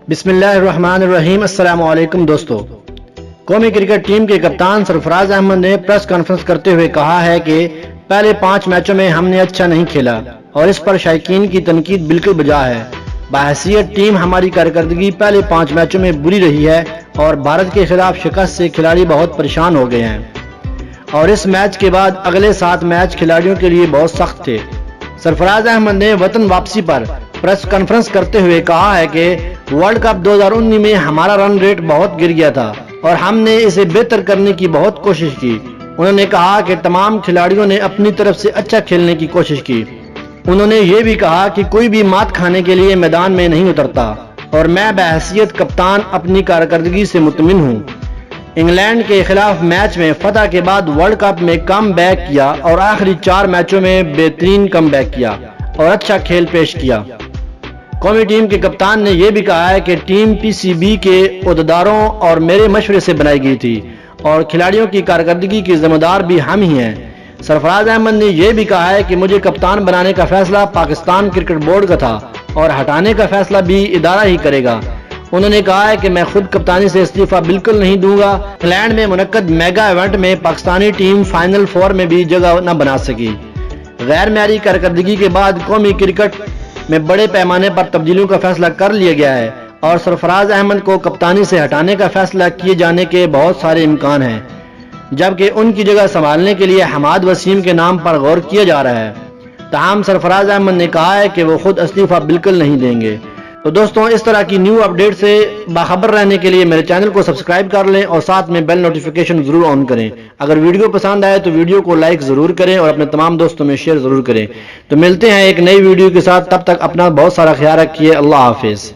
بسم اللہ الرحمن الرحیم۔ السلام علیکم دوستو۔ قومی کرکٹ ٹیم کے کپتان سرفراز احمد نے پریس کانفرنس کرتے ہوئے کہا ہے کہ پہلے 5 میچوں میں ہم نے اچھا نہیں کھیلا اور اس پر شائقین کی تنقید بالکل بجا ہے۔ بحیثیت ٹیم ہماری کارکردگی پہلے 5 میچوں میں بری رہی ہے اور بھارت کے خلاف شکست سے کھلاڑی بہت پریشان ہو گئے ہیں اور اس میچ کے بعد اگلے 7 میچ کھلاڑیوں کے لیے بہت سخت تھے۔ سرفراز احمد نے وطن واپسی پر پریس کانفرنس کرتے ہوئے کہا ہے کہ ورلڈ کپ 2019 میں ہمارا رن ریٹ بہت گر گیا تھا اور ہم نے اسے بہتر کرنے کی بہت کوشش کی۔ انہوں نے کہا کہ تمام کھلاڑیوں نے اپنی طرف سے اچھا کھیلنے کی کوشش کی۔ انہوں نے یہ بھی کہا کہ کوئی بھی مات کھانے کے لیے میدان میں نہیں اترتا اور میں بحیثیت کپتان اپنی کارکردگی سے مطمئن ہوں۔ انگلینڈ کے خلاف میچ میں فتح کے بعد ورلڈ کپ میں کم بیک کیا اور آخری 4 میچوں میں بہترین کم بیک کیا اور اچھا کھیل پیش کیا۔ قومی ٹیم کے کپتان نے یہ بھی کہا ہے کہ ٹیم پی سی بی کے عہدیداروں اور میرے مشورے سے بنائی گئی تھی اور کھلاڑیوں کی کارکردگی کے ذمہ دار بھی ہم ہی ہیں۔ سرفراز احمد نے یہ بھی کہا ہے کہ مجھے کپتان بنانے کا فیصلہ پاکستان کرکٹ بورڈ کا تھا اور ہٹانے کا فیصلہ بھی ادارہ ہی کرے گا۔ انہوں نے کہا ہے کہ میں خود کپتانی سے استعفیٰ بالکل نہیں دوں گا۔ انگلینڈ میں منعقد میگا ایونٹ میں پاکستانی ٹیم فائنل 4 میں بھی جگہ نہ بنا سکی۔ غیر معیاری کارکردگی کے بعد قومی کرکٹ میں بڑے پیمانے پر تبدیلیوں کا فیصلہ کر لیا گیا ہے اور سرفراز احمد کو کپتانی سے ہٹانے کا فیصلہ کیے جانے کے بہت سارے امکان ہیں، جبکہ ان کی جگہ سنبھالنے کے لیے حماد وسیم کے نام پر غور کیا جا رہا ہے۔ تاہم سرفراز احمد نے کہا ہے کہ وہ خود استعفیٰ بالکل نہیں دیں گے۔ تو دوستوں، اس طرح کی نیو اپڈیٹ سے باخبر رہنے کے لیے میرے چینل کو سبسکرائب کر لیں اور ساتھ میں بیل نوٹیفیکیشن ضرور آن کریں۔ اگر ویڈیو پسند آئے تو ویڈیو کو لائک ضرور کریں اور اپنے تمام دوستوں میں شیئر ضرور کریں۔ تو ملتے ہیں ایک نئی ویڈیو کے ساتھ، تب تک اپنا بہت سارا خیال رکھیے۔ اللہ حافظ۔